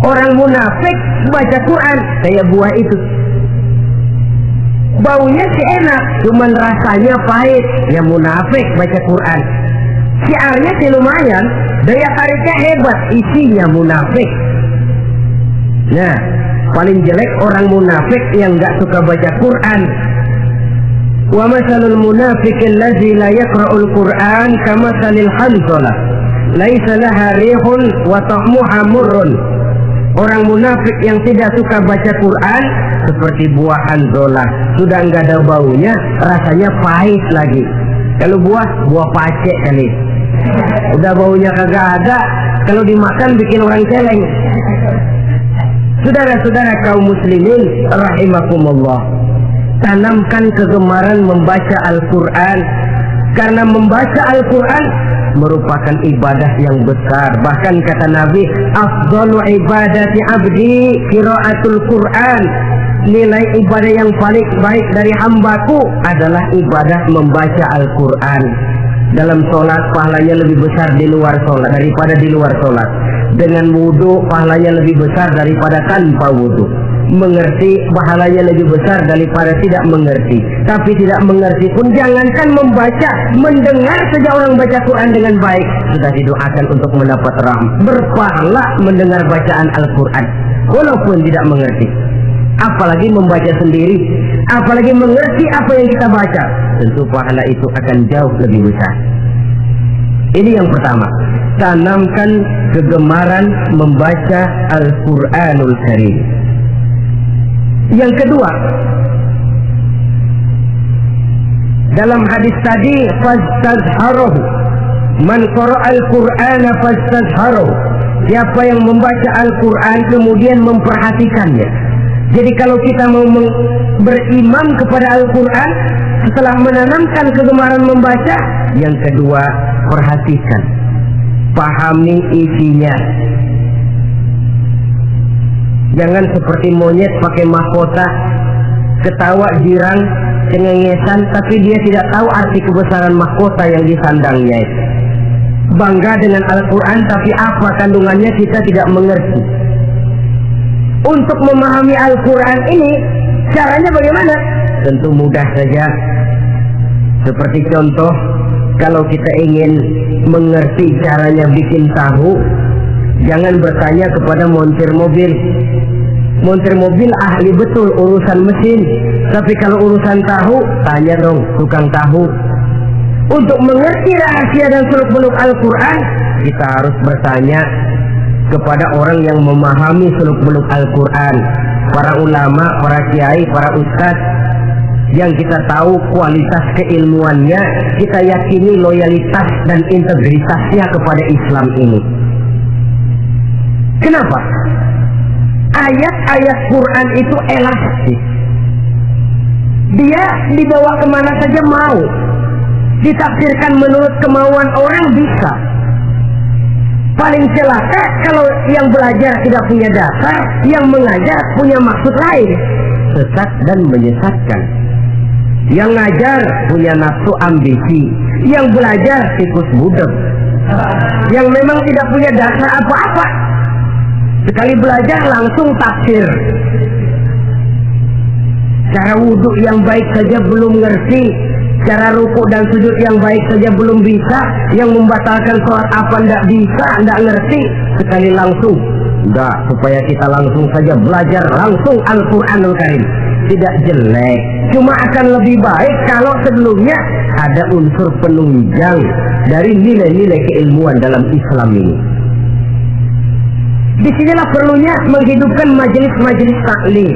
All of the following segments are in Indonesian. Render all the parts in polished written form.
Orang munafik baca Quran kayak buah itu. Baunya sih enak, cuman rasanya pahit. Ya munafik baca Quran. Syiarnya sih lumayan, daya tariknya hebat, isinya munafik. Nah, paling jelek orang munafik yang gak suka baca Quran. Wa masalul munafiqil ladzi la yaqra'ul Qur'an kamatsalil hanzalah laisa laha rihun wa ta'muha murrun. Orang munafik yang tidak suka baca Quran seperti buah hanzalah, sudah enggak ada baunya, rasanya pahit lagi. Kalau buah pacek kali. Udah baunya kagak ada, kalau dimakan bikin orang celeng. Saudara-saudara kaum muslimin rahimakumullah, tanamkan kegemaran membaca Al-Quran, karena membaca Al-Quran merupakan ibadah yang besar. Bahkan kata Nabi, afdalu ibadati abdi qiraatul Quran. Nilai ibadah yang paling baik dari hambaku adalah ibadah membaca Al-Quran. Dalam sholat pahalanya lebih besar di luar sholat daripada di luar sholat. Dengan wudu pahalanya lebih besar daripada tanpa wudu. Mengerti pahalanya lebih besar daripada tidak mengerti. Tapi tidak mengerti pun jangankan membaca, mendengar saja orang baca Quran dengan baik sudah didoakan untuk mendapat rahmat. Berpahala mendengar bacaan Al-Quran walaupun tidak mengerti. Apalagi membaca sendiri, apalagi mengerti apa yang kita baca, tentu pahala itu akan jauh lebih besar. Ini yang pertama, tanamkan kegemaran membaca Al-Quranul Karim. Yang kedua, dalam hadis tadi, fastazharuhu, man qara'al Qur'ana fastazharuhu, siapa yang membaca Al-Quran kemudian memperhatikannya. Jadi kalau kita mau beriman kepada Al-Quran, setelah menanamkan kegemaran membaca, yang kedua, perhatikan, pahami isinya. Jangan seperti monyet pakai mahkota, ketawa girang, cengengesan, tapi dia tidak tahu arti kebesaran mahkota yang disandangnya itu. Bangga dengan Al-Quran, tapi apa kandungannya kita tidak mengerti. Untuk memahami Al-Quran ini, caranya bagaimana? Tentu mudah saja. Seperti contoh, kalau kita ingin mengerti caranya bikin tahu, jangan bertanya kepada montir mobil. Montir mobil ahli betul urusan mesin, tapi kalau urusan tahu, tanya dong tukang tahu. Untuk mengerti rahasia dan seluk-beluk Al-Quran, kita harus bertanya kepada orang yang memahami seluk-beluk Al-Quran, para ulama, para kiai, para ustadz, yang kita tahu kualitas keilmuannya, kita yakini loyalitas dan integritasnya kepada Islam ini. Kenapa? Ayat-ayat Quran itu elastis. Dia dibawa kemana saja mau. Ditafsirkan menurut kemauan orang bisa. Paling celaka kalau yang belajar tidak punya dasar, yang mengajar punya maksud lain, sesat dan menyesatkan. Yang ngajar punya nafsu ambisi, yang belajar tikus budak, yang memang tidak punya dasar apa-apa. Sekali belajar langsung tafsir. Cara wudhu yang baik saja belum ngerti, cara rukuk dan sujud yang baik saja belum bisa, yang membatalkan sholat apa ndak bisa, ndak ngerti. Sekali langsung, enggak, supaya kita langsung saja belajar langsung Al-Quranul Karim. Tidak jelek, cuma akan lebih baik kalau sebelumnya ada unsur penunjang dari nilai-nilai keilmuan dalam Islam ini. Disinilah perlunya menghidupkan majelis-majelis taklim.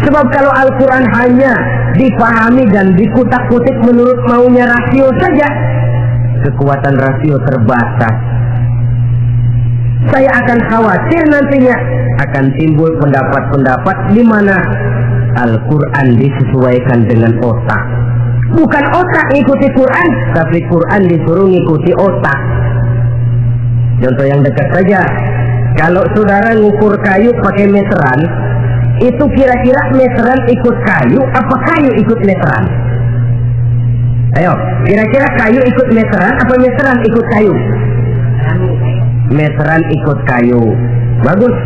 Sebab kalau Al-Quran hanya dipahami dan dikutak-kutik menurut maunya rasio saja, kekuatan rasio terbatas. Saya akan khawatir nantinya akan timbul pendapat-pendapat di mana Al-Quran disesuaikan dengan otak. Bukan otak ikuti Quran, tapi Quran disuruh ngikuti otak. Contoh yang dekat saja, kalau saudara ngukur kayu pakai meteran, itu kira-kira meteran ikut kayu apa kayu ikut meteran? Ayo, kira-kira kayu ikut meteran apa meteran ikut kayu? meteran ikut kayu. Bagus.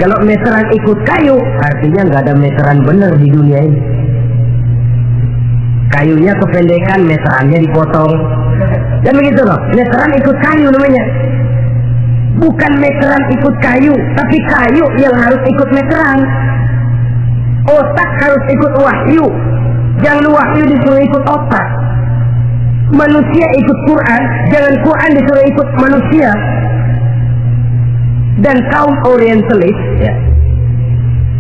Kalau meteran ikut kayu, artinya nggak ada meteran bener di dunia ini. Kayunya kependekan, meterannya dipotong. Dan begitu loh, meteran ikut kayu namanya. Bukan meteran ikut kayu, tapi kayu yang harus ikut meteran. Otak harus ikut wahyu. Jangan wahyu disuruh ikut otak. Manusia ikut Quran, jangan Quran disuruh ikut manusia. Dan kaum orientalis, ya,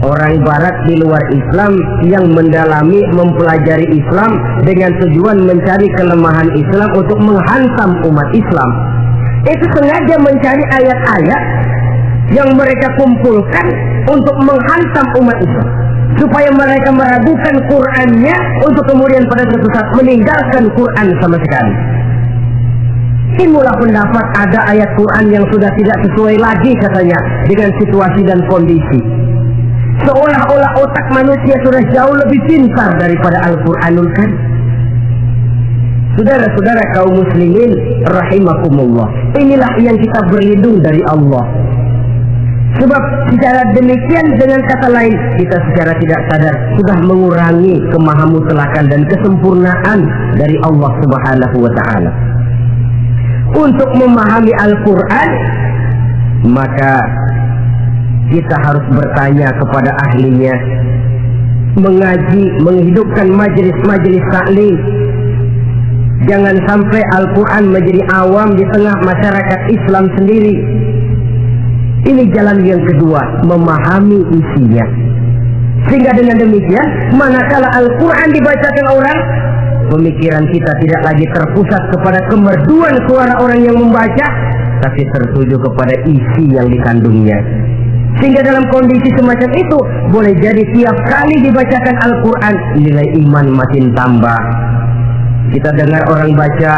orang barat di luar Islam yang mendalami, mempelajari Islam dengan tujuan mencari kelemahan Islam untuk menghantam umat Islam, itu sengaja mencari ayat-ayat yang mereka kumpulkan untuk menghantam umat Islam, supaya mereka meragukan Qurannya untuk kemudian pada suatu saat meninggalkan Quran sama sekali. Timbullah pendapat ada ayat Quran yang sudah tidak sesuai lagi katanya dengan situasi dan kondisi. Seolah-olah otak manusia sudah jauh lebih pintar daripada Al-Quranul Karim. Saudara-saudara kaum muslimin rahimakumullah, inilah yang kita berlindung dari Allah. Sebab secara demikian, dengan kata lain, kita secara tidak sadar sudah mengurangi kemahamutlakan dan kesempurnaan dari Allah Subhanahu wa ta'ala. Untuk memahami Al-Quran, maka kita harus bertanya kepada ahlinya, mengaji, menghidupkan majelis-majelis taklim. Jangan sampai Al-Quran menjadi awam di tengah masyarakat Islam sendiri. Ini jalan yang kedua, memahami isinya. Sehingga dengan demikian, manakala Al-Quran dibacakan orang, pemikiran kita tidak lagi terpusat kepada kemerduan suara orang yang membaca, tapi tertuju kepada isi yang dikandungnya. Sehingga dalam kondisi semacam itu, boleh jadi tiap kali dibacakan Al-Quran, nilai iman makin tambah. Kita dengar orang baca,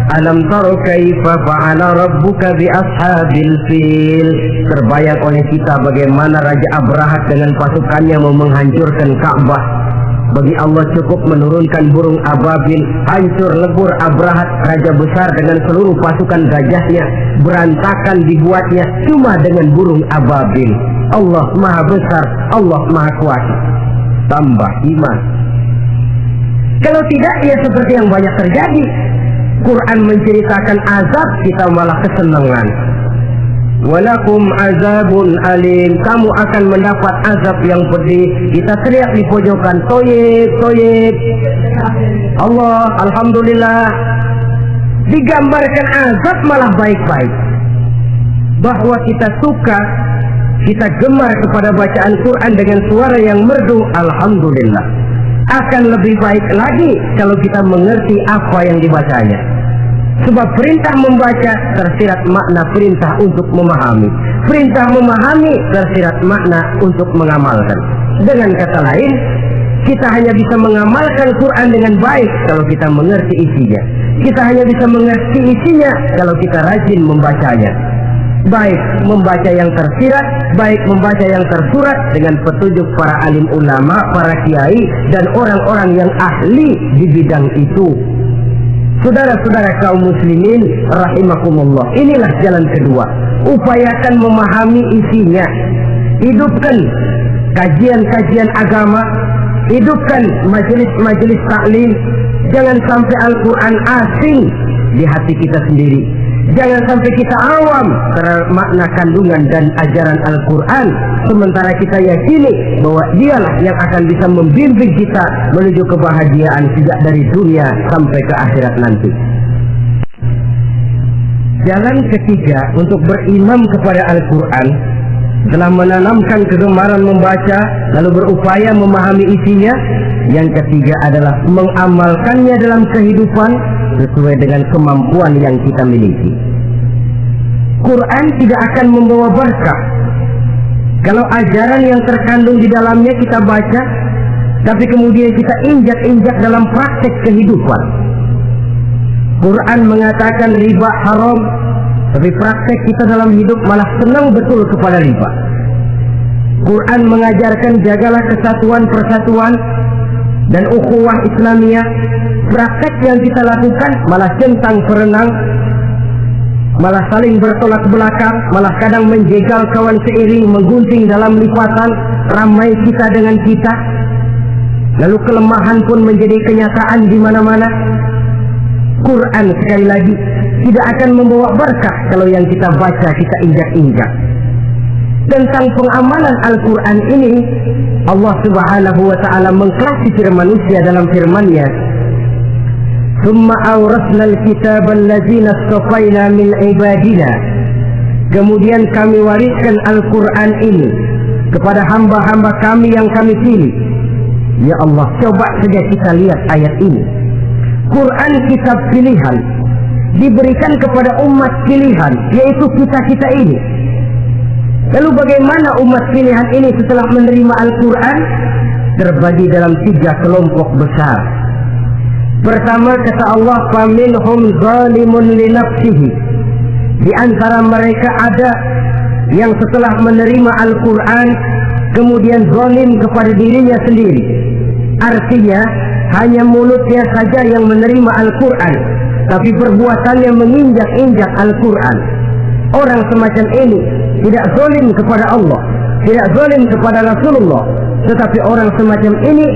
Alam taro kaifa fa'ala rabbuka bi ashabil fil. Terbayang oleh kita bagaimana Raja Abrahat dengan pasukannya mau menghancurkan Ka'bah. Bagi Allah cukup menurunkan burung ababil, hancur lebur Abrahat, raja besar dengan seluruh pasukan gajahnya, berantakan dibuatnya cuma dengan burung ababil. Allah maha besar, Allah maha kuasa. Tambah iman. Kalau tidak, ya seperti yang banyak terjadi. Quran menceritakan azab, kita malah kesenangan. Walakum azabun alim, kamu akan mendapat azab yang pedih. Kita teriak di pojokan, toyib, toyib. Allah, alhamdulillah. Digambarkan azab malah baik-baik. Bahwa kita suka, kita gemar kepada bacaan Quran dengan suara yang merdu, alhamdulillah. Akan lebih baik lagi kalau kita mengerti apa yang dibacanya. Sebab perintah membaca tersirat makna perintah untuk memahami. Perintah memahami tersirat makna untuk mengamalkan. Dengan kata lain, kita hanya bisa mengamalkan Quran dengan baik kalau kita mengerti isinya. Kita hanya bisa mengerti isinya kalau kita rajin membacanya. Baik membaca yang tersirat, baik membaca yang tersurat dengan petunjuk para alim ulama, para kiai, dan orang-orang yang ahli di bidang itu. Saudara-saudara kaum muslimin rahimakumullah, inilah jalan kedua. Upayakan memahami isinya. Hidupkan kajian-kajian agama, hidupkan majelis-majelis taklim. Jangan sampai Al-Quran asing di hati kita sendiri. Jangan sampai kita awam terhadap makna kandungan dan ajaran Al-Quran, sementara kita yakini bahwa dialah yang akan bisa membimbing kita menuju kebahagiaan sejak dari dunia sampai ke akhirat nanti. Jalan ketiga untuk berimam kepada Al-Quran, setelah menanamkan kegemaran membaca lalu berupaya memahami isinya, yang ketiga adalah mengamalkannya dalam kehidupan sesuai dengan kemampuan yang kita miliki. Quran tidak akan membawa berkah kalau ajaran yang terkandung di dalamnya kita baca, tapi kemudian kita injak-injak dalam praktek kehidupan. Quran mengatakan riba haram, tapi praktek kita dalam hidup malah senang betul kepada riba. Quran mengajarkan jagalah kesatuan persatuan dan ukhuwah Islamiyah. Praktek yang kita lakukan malah centang perenang. malah saling bertolak belakang, malah kadang menjegal kawan seiring, menggunting dalam lipatan, ramai kita dengan kita. Lalu kelemahan pun menjadi kenyataan di mana-mana. Quran sekali lagi tidak akan membawa berkah kalau yang kita baca kita injak-injak. Tentang pengamalan Al-Quran ini, Allah Subhanahu wa ta'ala mengklasifikasi manusia dalam firman-Nya, "Tsumma awrasna al-kitaba allazina istafaina min ibadina." Kemudian kami wariskan Al-Quran ini kepada hamba-hamba kami yang kami pilih. Ya Allah, coba saja kita lihat ayat ini. Quran kitab pilihan diberikan kepada umat pilihan, yaitu kita-kita ini. Lalu bagaimana umat pilihan ini setelah menerima Al-Quran? Terbagi dalam 3 kelompok besar. Pertama, kata Allah, "Faminhum zalimun li nafsihi." Di antara mereka ada yang setelah menerima Al-Quran kemudian zalim kepada dirinya sendiri. Artinya hanya mulutnya saja yang menerima Al-Quran, tapi perbuatannya menginjak-injak Al-Quran. Orang semacam ini tidak zalim kepada Allah, tidak zalim kepada Rasulullah, tetapi orang semacam ini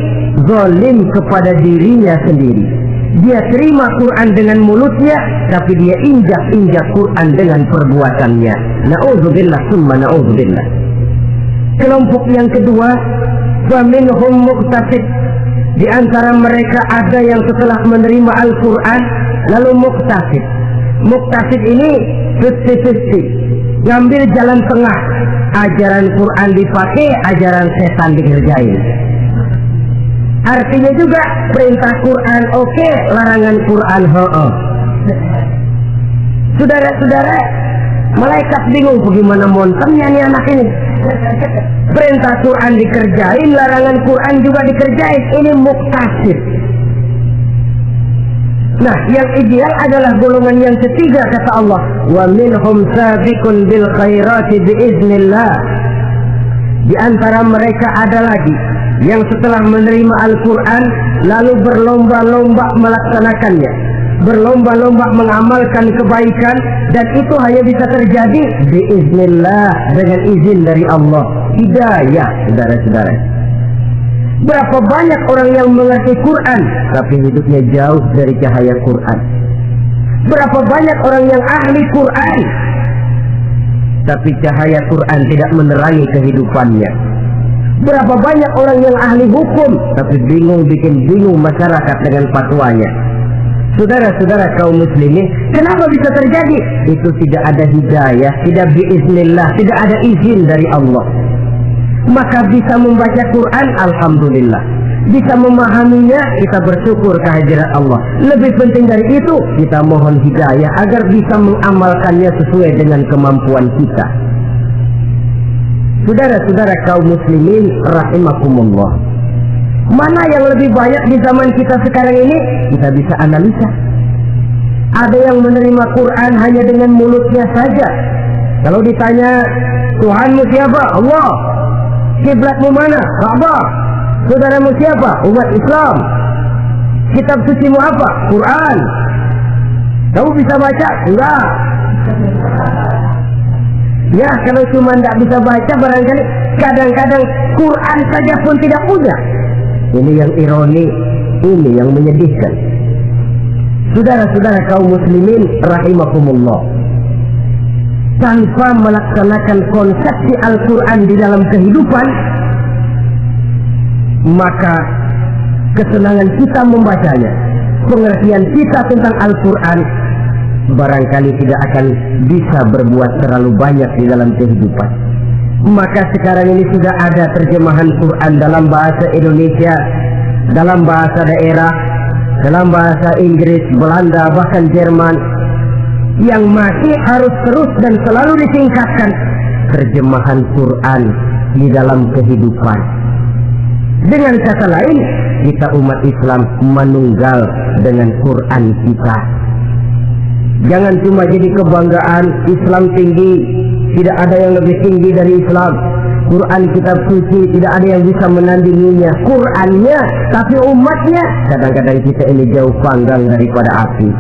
zalim kepada dirinya sendiri. Dia terima Quran dengan mulutnya, tapi dia injak-injak Quran dengan perbuatannya. Na'udzubillah summa na'udzubillah. Kelompok yang kedua, faminhum muqtasid. Di antara mereka ada yang setelah menerima Al-Quran lalu muqtasid. Muqtasid ini 50-50, ngambil jalan tengah. Ajaran Quran dipakai, ajaran setan dikerjain. Artinya juga perintah Quran oke, larangan Quran ho-oh. Saudara-saudara, malaikat bingung bagaimana monternya nih anak ini. Perintah Quran dikerjain, larangan Quran juga dikerjain. Ini muqtasid. Nah, yang ideal adalah golongan yang ketiga, kata Allah, "Wa minhum sabiqun bil khairati biiznillah." Di antara mereka ada lagi yang setelah menerima Al-Quran lalu berlomba-lomba melaksanakannya, berlomba-lomba mengamalkan kebaikan, dan itu hanya bisa terjadi biiznillah, dengan izin dari Allah. Hidayah, saudara-saudara. Berapa banyak orang yang mengerti Quran tapi hidupnya jauh dari cahaya Quran. Berapa banyak orang yang ahli Quran tapi cahaya Quran tidak menerangi kehidupannya. Berapa banyak orang yang ahli hukum tapi bikin bingung masyarakat dengan fatwanya. Saudara-saudara kaum muslimin, kenapa bisa terjadi? Itu tidak ada hidayah, tidak biiznillah, tidak ada izin dari Allah. Maka bisa membaca Quran, alhamdulillah. Bisa memahaminya, kita bersyukur kehadiran Allah. Lebih penting dari itu, kita mohon hidayah agar bisa mengamalkannya sesuai dengan kemampuan kita. Saudara-saudara kaum muslimin rahimakumullah, mana yang lebih banyak di zaman kita sekarang ini? Kita bisa analisa. Ada yang menerima Quran hanya dengan mulutnya saja. Kalau ditanya, Tuhanmu siapa? Allah. Kiblatmu mana? Ka'bah. Saudaramu siapa? Umat Islam. Kitab sucimu apa? Quran. Kamu bisa baca? Enggak. Ya, kalau cuma tidak bisa baca, barangkali kadang-kadang Quran saja pun tidak punya. Ini yang ironi, ini yang menyedihkan. Saudara-saudara kaum muslimin rahimakumullah, tanpa melaksanakan konsepsi Al-Quran di dalam kehidupan, maka kesenangan kita membacanya, pengertian kita tentang Al-Quran barangkali tidak akan bisa berbuat terlalu banyak di dalam kehidupan. Maka sekarang ini sudah ada terjemahan Quran dalam bahasa Indonesia, dalam bahasa daerah, dalam bahasa Inggris, Belanda, bahkan Jerman, yang masih harus terus dan selalu ditingkatkan terjemahan Quran di dalam kehidupan. Dengan kata lain, kita umat Islam menunggal dengan Quran kita. Jangan cuma jadi kebanggaan Islam tinggi, tidak ada yang lebih tinggi dari Islam. Quran kitab suci tidak ada yang bisa menandinginya. Qurannya, tapi umatnya kadang-kadang kita ini jauh panggang daripada api.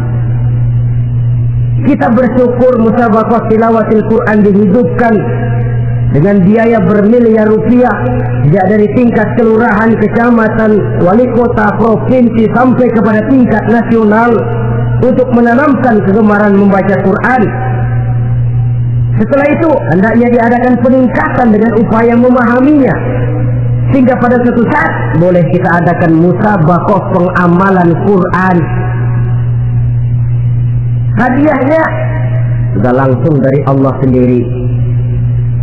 Kita bersyukur musabaqah tilawatil Quran dihidupkan dengan biaya bermiliar rupiah, sejak dari tingkat kelurahan, kecamatan, wali kota, provinsi sampai kepada tingkat nasional, untuk menanamkan kegemaran membaca Quran. Setelah itu hendaknya diadakan peningkatan dengan upaya memahaminya, sehingga pada suatu saat boleh kita adakan musabaqah pengamalan Quran. Hadiahnya sudah langsung dari Allah sendiri.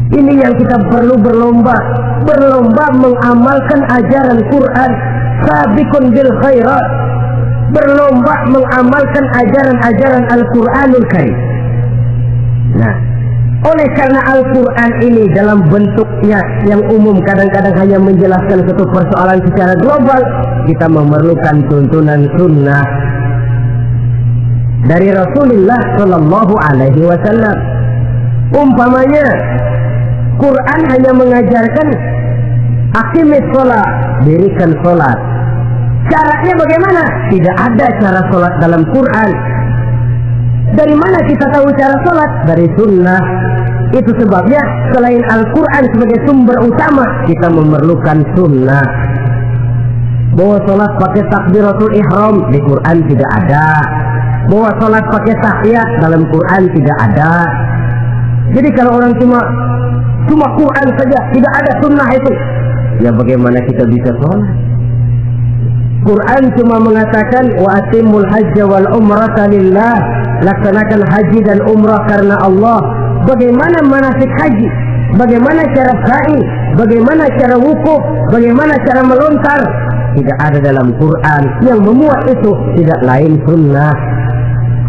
Ini yang kita perlu berlomba mengamalkan ajaran Quran. Sabiqun bil khairat, berlomba mengamalkan ajaran-ajaran Al-Quranul Karim. Nah, oleh karena Al-Quran ini dalam bentuknya yang umum kadang-kadang hanya menjelaskan satu persoalan secara global, kita memerlukan tuntunan sunnah dari Rasulullah Shallallahu Alaihi Wasallam. Umpamanya Quran hanya mengajarkan aqimis sholat, dirikan sholat. Caranya bagaimana? Tidak ada cara sholat dalam Quran. Dari mana kita tahu cara sholat? Dari sunnah. Itu sebabnya selain Al-Quran sebagai sumber utama, kita memerlukan sunnah. Bahwa sholat pakai takbiratul ihram di Quran tidak ada. Bahwa sholat pakai tahiyat dalam Quran tidak ada. Jadi kalau orang cuma Quran saja, tidak ada sunnah itu, ya bagaimana kita bisa sholat? Quran cuma mengatakan wa atimul hajja wal umrata lillah, laksanakan haji dan umrah karena Allah. Bagaimana manasik haji? Bagaimana cara sa'i? Bagaimana cara wukuf? Bagaimana cara melontar? Tidak ada dalam Quran. Yang memuat itu tidak lain sunnah.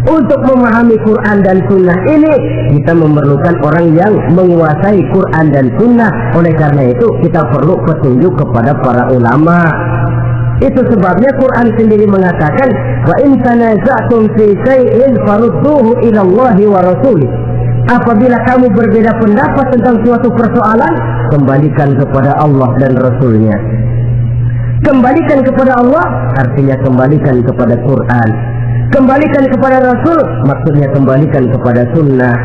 Untuk memahami Quran dan sunnah ini, kita memerlukan orang yang menguasai Quran dan sunnah. Oleh karena itu kita perlu petunjuk kepada para ulama. Itu sebabnya Quran sendiri mengatakan, wa in tanaza'tum fi syai'in farudduhu ila Allahi wa rasulih. Apabila kamu berbeda pendapat tentang suatu persoalan, kembalikan kepada Allah dan Rasulnya. Kembalikan kepada Allah artinya kembalikan kepada Quran. Kembalikan kepada Rasul maksudnya kembalikan kepada sunnah.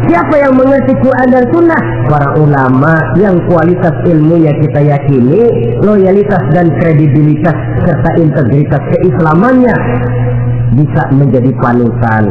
Siapa yang mengerti Quran dan sunnah? Para ulama yang kualitas ilmunya kita yakini, loyalitas dan kredibilitas serta integritas keislamannya bisa menjadi panutan.